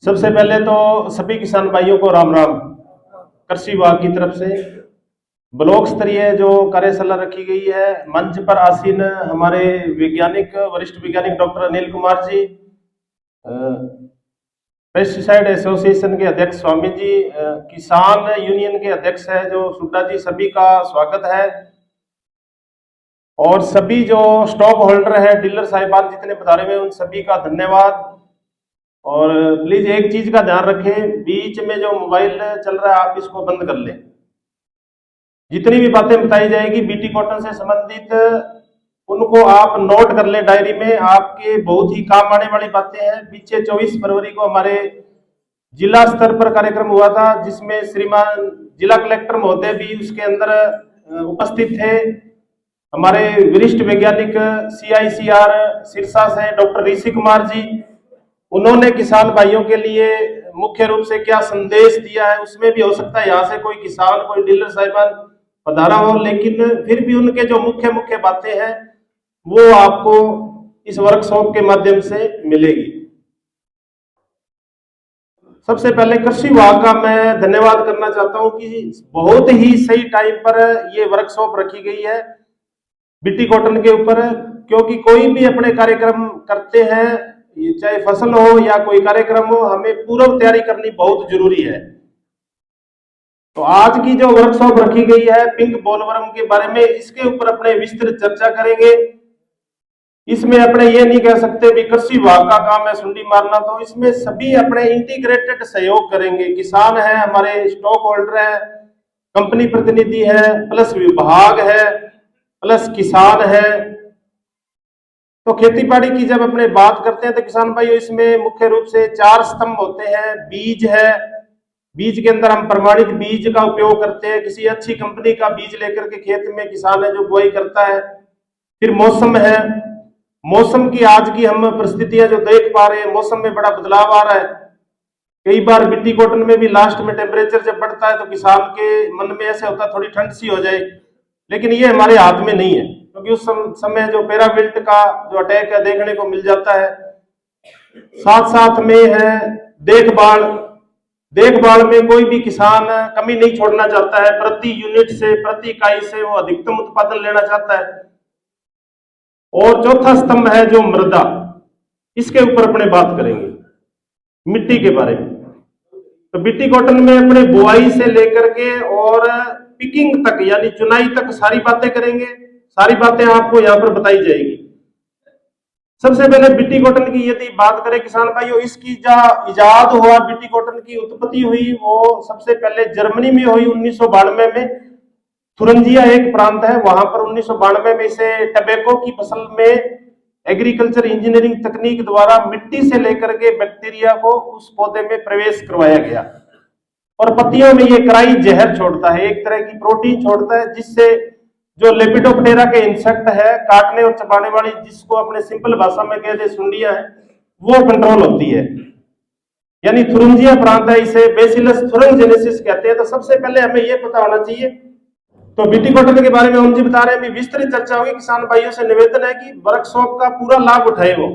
सबसे पहले तो सभी किसान भाइयों को राम राम। कृषि विभाग की तरफ से ब्लॉक स्तरीय जो कार्यशाला रखी गई है, मंच पर आसीन हमारे वरिष्ठ वैज्ञानिक doctor Anil Kumar ji, pesticide association के अध्यक्ष स्वामी जी, किसान यूनियन के अध्यक्ष है जो सुड्डा जी, सभी का स्वागत है। और सभी जो स्टॉक होल्डर है, डीलर साहिबान जितने पधारे हुए, उन सभी का धन्यवाद। और प्लीज एक चीज का ध्यान रखें, बीच में जो मोबाइल चल रहा है आप इसको बंद कर लें। जितनी भी बातें बताई जाएगी बीटी कॉटन से संबंधित, उनको आप नोट कर लें डायरी में, आपके बहुत ही काम आने वाली बातें हैं। पीछे 24 फरवरी को हमारे जिला स्तर पर कार्यक्रम हुआ था, जिसमें श्रीमान जिला कलेक्टर महोदय भी उसके अंदर उपस्थित थे। हमारे वरिष्ठ वैज्ञानिक CICR सिरसा से डॉक्टर ऋषि कुमार जी, उन्होंने किसान भाइयों के लिए मुख्य रूप से क्या संदेश दिया है, उसमें भी हो सकता है यहाँ से कोई किसान, कोई डीलर साहिबान पधारा हो, लेकिन फिर भी उनके जो मुख्य मुख्य बातें हैं वो आपको इस वर्कशॉप के माध्यम से मिलेगी। सबसे पहले कृषि विभाग का मैं धन्यवाद करना चाहता हूं कि बहुत ही सही टाइम पर ये वर्कशॉप रखी गई है बीटी कॉटन के ऊपर, क्योंकि कोई भी अपने कार्यक्रम करते हैं, ये चाहे फसल हो या कोई कार्यक्रम हो, हमें पूर्व तैयारी करनी बहुत जरूरी है। तो आज की जो वर्कशॉप रखी गई है पिंक बोलवर्म के बारे में, इसके ऊपर अपने विस्तृत चर्चा करेंगे। इसमें अपने ये नहीं कह सकते भी कृषि विभाग का काम है सुंडी मारना, तो इसमें सभी अपने इंटीग्रेटेड सहयोग करेंगे। किसान है, हमारे स्टॉक होल्डर है, कंपनी प्रतिनिधि है, प्लस विभाग है, प्लस किसान है। तो खेती बाड़ी की जब अपने बात करते हैं तो किसान भाइयों, इसमें मुख्य रूप से 4 स्तंभ होते हैं। बीज है, बीज के अंदर हम प्रमाणित बीज का उपयोग करते हैं, किसी अच्छी कंपनी का बीज लेकर के खेत में किसान है जो बुआई करता है। फिर मौसम है, मौसम की आज की हम परिस्थितियां जो देख पा रहे हैं, मौसम में बड़ा बदलाव आ रहा है। कई बार बीटी कॉटन में भी लास्ट में टेम्परेचर जब बढ़ता है तो किसान के मन में ऐसे होता है थोड़ी ठंड सी हो जाए, लेकिन ये हमारे हाथ में नहीं है, क्योंकि उस समय जो पैराविल्ट का जो अटैक है देखने को मिल जाता है। साथ साथ में है देखभाल में कोई भी किसान कमी नहीं छोड़ना चाहता है, प्रति यूनिट से, प्रति इकाई से वो अधिकतम उत्पादन लेना चाहता है। और चौथा स्तंभ है जो मृदा, इसके ऊपर अपने बात करेंगे मिट्टी के बारे में। तो बीटी कॉटन में अपने बुआई से लेकर के और पिकिंग तक यानी चुनाई तक सारी बातें करेंगे, सारी बातें आपको यहाँ पर बताई जाएगी। सबसे पहले बीटी कॉटन की यदि बात करें किसान भाइयों, इसकी जो इजाद हुआ, बीटी कॉटन की उत्पत्ति हुई, वो सबसे पहले जर्मनी में हुई 1992 में। थुरंजिया एक प्रांत है, वहां पर 1992 में इसे टबैको की फसल में एग्रीकल्चर इंजीनियरिंग तकनीक द्वारा मिट्टी से लेकर के बैक्टीरिया को उस पौधे में प्रवेश करवाया गया। और पत्तियों में ये क्राई जहर छोड़ता है, एक तरह की प्रोटीन छोड़ता है, जिससे जो लेपिडोप्टेरा के इंसेक्ट है, काटने और चबाने वाली, जिसको अपने सिंपल भाषा में कहते सुंडियां है, वो कंट्रोल होती है। यानी थुरंजिया प्रांत है, इसे बेसिलस थुरंजेनेसिस कहते हैं। तो सबसे पहले हमें ये पता होना चाहिए। तो बीटी कॉटन के बारे में हम जी बता रहे हैं, विस्तृत चर्चा होगी। किसान भाइयों से निवेदन है कि वर्कशॉप का पूरा लाभ उठाए वो।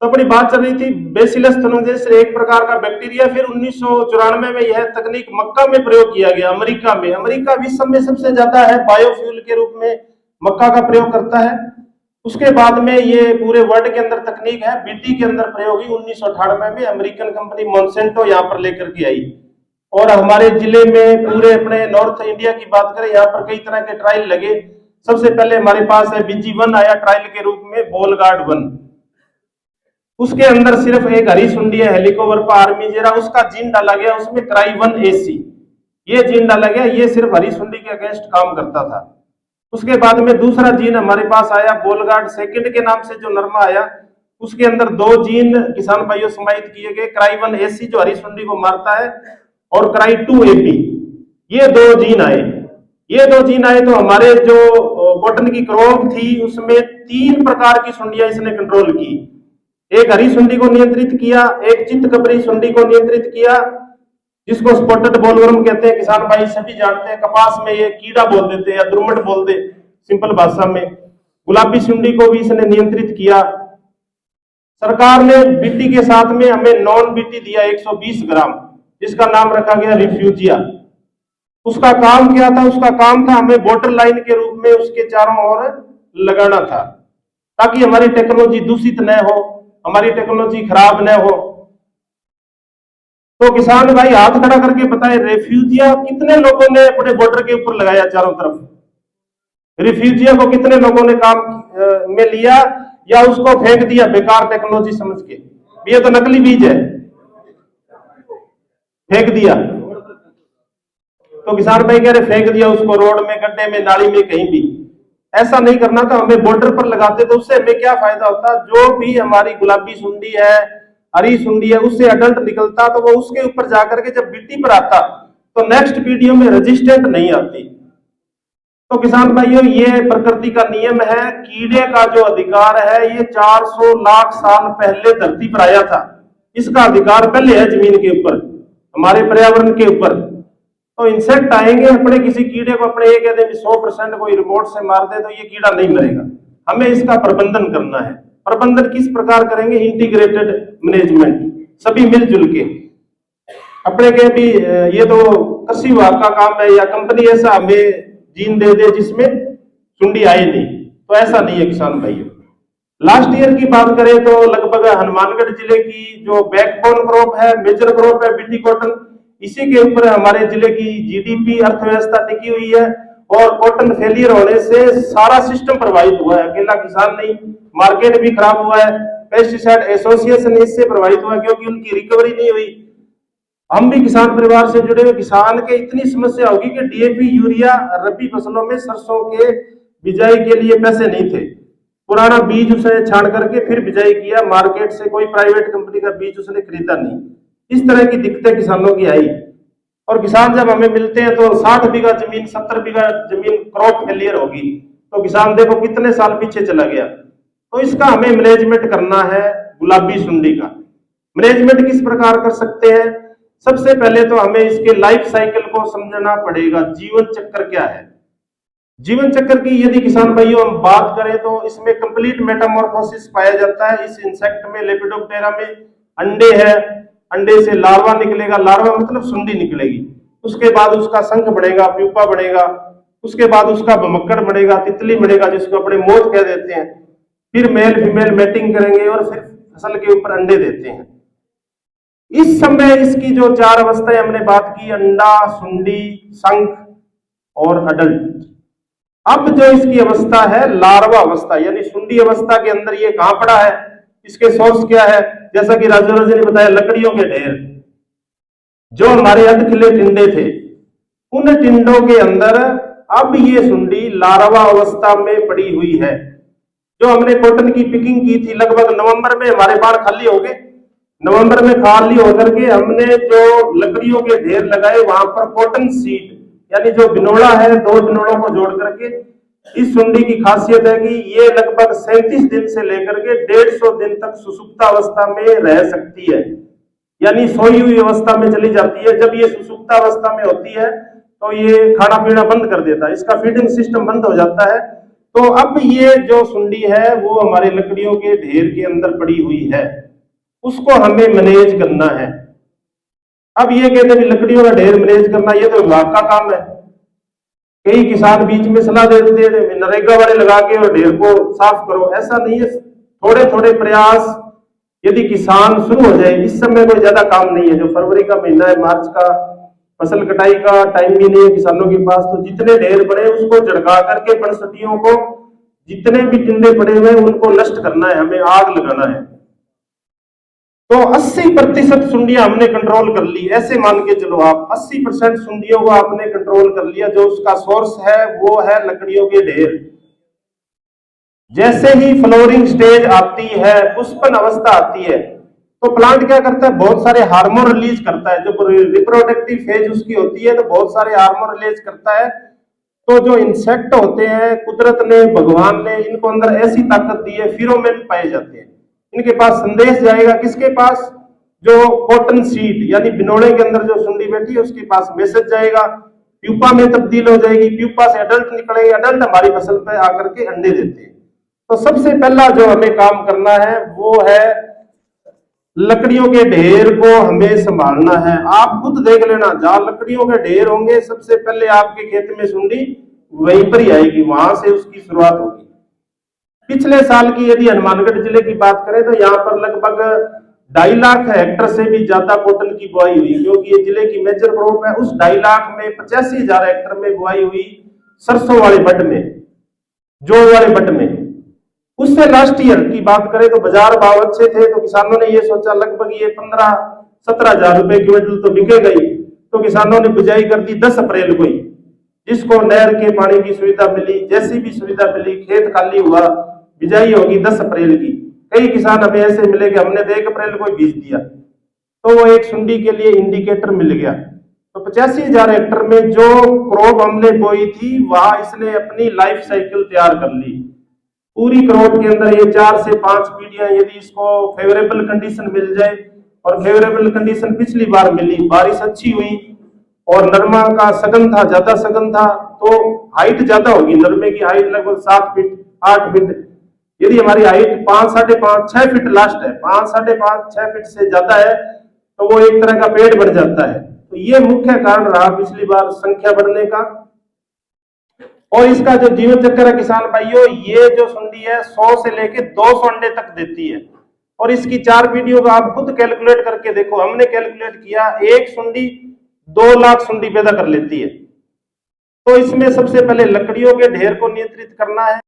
तो अपनी बात चल रही थी बेसिलस थुरंजेनेसिस, एक प्रकार का बैक्टीरिया। फिर 1994 में यह तकनीक मक्का में प्रयोग किया गया, अमेरिका में। अमेरिका विश्व में सबसे ज्यादा है बायोफ्यूल के रूप में मक्का का प्रयोग करता है। उसके बाद में ये पूरे वर्ल्ड के अंदर तकनीक है, बीटी के अंदर प्रयोग हुई 1998 में। अमेरिकन कंपनी मोन्सेंटो यहाँ पर लेकर के आई। और हमारे जिले में पूरे अपने नॉर्थ इंडिया की बात करें, यहाँ पर कई तरह के ट्रायल लगे। सबसे पहले हमारे पास है BG1 आया ट्रायल के रूप में, बोलगार्ड 1। उसके अंदर सिर्फ एक हरी सुंडी है, हेलिकोवर्पा आर्मीजेरा, उसका जीन डाला गया, उसमें क्राई 1AC ये जीन डाला गया। ये सिर्फ हरी सुंडी के अगेंस्ट काम करता था। उसके बाद में दूसरा जीन हमारे पास आया, बोलगार्ड सेकंड के नाम से जो नरमा आया, उसके अंदर 2 जीन किसान भाइयों समाहित किए गए, क्राई 1AC जो हरी सुंडी को मारता है, और क्राई 2AP, ये 2 जीन आए। ये 2 जीन आए तो हमारे जो कॉटन की क्रॉप थी उसमें 3 प्रकार की सुंडियां इसने कंट्रोल की। एक हरी सुंडी को नियंत्रित किया, एक चित्तकबरी सुंडी को नियंत्रित किया, जिसको स्पॉटेड बोलवर्म कहते हैं। किसान भाई सभी जानते हैं, कपास में ये कीड़ा बोल देते हैं या दुर्मट बोल दे सिंपल भाषा में। गुलाबी सुंडी को भी इसने नियंत्रित किया। सरकार ने बीटी के साथ में हमें नॉन बीटी दिया 120 ग्राम, जिसका नाम रखा गया रिफ्यूजिया। उसका काम क्या था? उसका काम था हमें बॉर्डर लाइन के रूप में उसके चारों ओर लगाना था, ताकि हमारी टेक्नोलॉजी दूषित न हो, हमारी टेक्नोलॉजी खराब न हो। तो किसान भाई हाथ खड़ा करके बताए, रिफ्यूजिया कितने लोगों ने अपने बॉर्डर के ऊपर लगाया चारों तरफ? रिफ्यूजिया को कितने लोगों ने काम में लिया, या उसको फेंक दिया बेकार टेक्नोलॉजी समझ के? ये तो नकली बीज है, फेंक दिया। तो किसान भाई कह रहे फेंक दिया उसको रोड में, गड्ढे में, नाली में, कहीं भी। ऐसा नहीं करना था, हमें बॉर्डर पर लगाते तो उससे हमें क्या फायदा होता? जो भी हमारी गुलाबी सुंडी है, हरी सुंडी है, उससे अडल्ट निकलता तो वो उसके ऊपर जाकर के जब बीटी पर आता तो नेक्स्ट वीडियो में रेजिस्टेंट नहीं आती। तो किसान भाइयों, ये प्रकृति का नियम है। कीड़े का जो अधिकार है ये 400 लाख साल पहले धरती पर आया था। इसका अधिकार पहले है जमीन के ऊपर, हमारे पर्यावरण के ऊपर। तो इंसेक्ट आएंगे, अपने किसी कीड़े को अपने ये कह दे 100% कोई रिमोट से मार दे तो ये कीड़ा नहीं मरेगा। हमें इसका प्रबंधन करना है। प्रबंधन किस प्रकार करेंगे? इंटीग्रेटेड मैनेजमेंट, सभी मिलजुल के। अपने के भी ये तो कृषि विभाग का काम है, या कंपनी ऐसा हमें जीन दे दे जिसमें सुंडी आए नहीं, तो ऐसा नहीं है किसान भाइयों। लास्ट ईयर की बात करें तो लगभग हनुमानगढ़ जिले की जो बैकबोन क्रॉप है, मेजर क्रॉप है बीटी कॉटन, इसी के ऊपर हमारे जिले की जीडीपी अर्थव्यवस्था टिकी हुई है। और कॉटन फेलियर होने से सारा सिस्टम प्रभावित हुआ है, अकेला किसान नहीं, मार्केट भी खराब हुआ है। पेस्टिसाइड एसोसिएशन इससे प्रभावित हुआ क्योंकि उनकी रिकवरी नहीं हुई। हम भी किसान परिवार से जुड़े हुए किसान के इतनी समस्या होगी कि डीएपी, यूरिया, रबी फसलों में सरसों के बिजाई के लिए पैसे नहीं थे। पुराना बीज उसने छान करके फिर बिजाई किया, मार्केट से कोई प्राइवेट कंपनी का बीज उसने खरीदा नहीं। इस तरह की दिक्कतें किसानों की आई। और किसान जब हमें मिलते हैं तो 60 बीघा जमीन, 70 बीघा जमीन क्रॉप फेलियर होगी, तो किसान देखो कितने साल पीछे चला गया। तो इसका हमें मैनेजमेंट करना है। गुलाबी सुंडी का मैनेजमेंट किस प्रकार कर सकते हैं? सबसे पहले तो हमें इसके लाइफ साइकिल को समझना पड़ेगा। जीवन चक्र क्या है? जीवन चक्र की यदि किसान भाइयों हम बात करें तो इसमें कंप्लीट मेटामॉर्फोसिस पाया जाता है। इस इंसेक्ट में, लेपिडोप्टेरा में अंडे है, अंडे से लार्वा निकलेगा, लार्वा मतलब सुंडी निकलेगी। उसके बाद उसका शंख बढ़ेगा, प्यूपा बढ़ेगा, उसके बाद उसका भमक्कड़ बढ़ेगा, तितली बढ़ेगा, जिसको अपने मोथ कह देते हैं। फिर मेल फीमेल मैटिंग करेंगे और फिर फसल के ऊपर अंडे देते हैं। इस समय इसकी जो 4 अवस्थाएं हमने बात की, अंडा, सुंडी, शंख और अडल्ट। अब जो इसकी अवस्था है लार्वा अवस्था, यानी सुंडी अवस्था के अंदर ये कहां पड़ा है, इसके सोर्स क्या है? जैसा कि राजू राजे ने बताया, लकड़ियों के ढेर। जो हमारे अधखिले टिंडे थे, उन टिंडों के अंदर अब ये सुंडी लार्वा अवस्था में पड़ी हुई है। जो हमने कॉटन की पिकिंग की थी लगभग नवंबर में, हमारे बाढ़ खाली हो गए। नवंबर में खाली होकर के हमने जो लकड़ियों के ढेर लगाए, वहां पर कॉटन सीड यानी जो बिनोड़ा है, 2 बिनोड़ों को जोड़ करके, इस सुंडी की खासियत है कि ये लगभग 37 दिन से लेकर के 150 दिन तक सुसुप्त अवस्था में रह सकती है, यानी सोई हुई अवस्था में चली जाती है। जब ये सुसुप्त अवस्था में होती है तो ये खाना पीना बंद कर देता है, इसका फीडिंग सिस्टम बंद हो जाता है। तो अब ये जो सुंडी है वो हमारे लकड़ियों के ढेर के अंदर पड़ी हुई है, उसको हमें मैनेज करना है। अब ये कहते हैं लकड़ियों का ढेर मैनेज करना, ये तो विभाग का काम है। कई किसान बीच में सलाह देते हैं नरेगा वाले लगा के और ढेर को साफ करो, ऐसा नहीं है। थोड़े थोड़े प्रयास यदि किसान शुरू हो जाए, इस समय कोई ज्यादा काम नहीं है। जो फरवरी का महीना है, मार्च का, फसल कटाई का टाइम भी नहीं है किसानों के पास, तो जितने ढेर पड़े उसको झड़का करके बनस्पतियों को, जितने भी टिंडे पड़े हुए उनको नष्ट करना है, हमें आग लगाना है। तो 80% सुंडियां हमने कंट्रोल कर ली, ऐसे मान के चलो आप 80% सुंडियों को आपने कंट्रोल कर लिया। जो उसका सोर्स है वो है लकड़ियों के ढेर। जैसे ही फ्लोरिंग स्टेज आती है, पुष्पन अवस्था आती है, तो प्लांट क्या करता है? बहुत सारे हार्मोन रिलीज करता है। जो रिप्रोडक्टिव फेज उसकी होती है तो बहुत सारे हार्मोन रिलीज करता है। तो जो इंसेक्ट होते हैं, कुदरत ने, भगवान ने इनको अंदर ऐसी ताकत दी है, फिरोमेन पाए जाते हैं। इनके पास संदेश जाएगा, किसके पास? जो कॉटन सीड यानी बिनोड़े के अंदर जो सुंडी बैठी है उसके पास मैसेज जाएगा, प्यूपा में तब्दील हो जाएगी, प्यूपा से अडल्ट निकलेंगे, अडल्ट हमारी फसल पे आकर के अंडे देते हैं। तो सबसे पहला जो हमें काम करना है वो है लकड़ियों के ढेर को हमें संभालना है। आप खुद देख लेना, जहां लकड़ियों के ढेर होंगे सबसे पहले आपके खेत में सुंडी वहीं पर ही आएगी, वहां से उसकी शुरुआत होगी। पिछले साल की यदि हनुमानगढ़ जिले की बात करें तो यहाँ पर लगभग 2.5 लाख हेक्टर से भी ज्यादा कॉटन की बुआई हुई, क्योंकि ये जिले की मेजर क्रॉप है। उस 2.5 लाख में 85,000 हेक्टर में बुआई हुई सरसों वाले बड में, जौ वाले बड में। उससे लास्ट ईयर की बात करें तो बाजार भाव अच्छे थे, तो किसानों ने ये सोचा लगभग ये 15-17 हजार रुपए क्विंटल तो बिकेगा ही, तो किसानों ने बिजाई कर दी 10 अप्रैल को ही। जिसको नहर के पानी की सुविधा मिली, जैसी भी सुविधा मिली, खेत खाली हुआ, बिजाई होगी 10 अप्रैल की। कई किसान हमें ऐसे मिले कि हमने तो 1 अप्रैल को ही बीज दिया, तो वो एक सुंडी के लिए इंडिकेटर मिल गया। तो 85,000 हेक्टर में जो क्रॉप हमने बोई थी वहां इसने अपनी लाइफ साइकिल तैयार कर ली। पूरी क्रॉप के अंदर ये 4 से 5 पीढ़ियां, यदि इसको फेवरेबल कंडीशन मिल जाए, और फेवरेबल कंडीशन पिछली बार मिली, बारिश अच्छी हुई और नरमा का सघन था, ज्यादा सघन था, तो हाइट ज्यादा होगी। नरमे की हाइट लगभग 7 फीट 8 फीट, यदि हमारी हाइट 5, 5.5, 6 फीट लास्ट है, 5, 5.5, 6 फीट से ज्यादा है, तो वो एक तरह का पेड़ बढ़ जाता है। तो ये मुख्य कारण रहा पिछली बार संख्या बढ़ने का। और इसका जो जीवन चक्र है किसान भाइयों, ये जो सुंडी है 100 से लेके 200 अंडे तक देती है। और इसकी 4 पीढ़ियों का आप खुद कैलकुलेट करके देखो, हमने कैलकुलेट किया, एक सुंडी 2 लाख सुंडी पैदा कर लेती है। तो इसमें सबसे पहले लकड़ियों के ढेर को नियंत्रित करना है।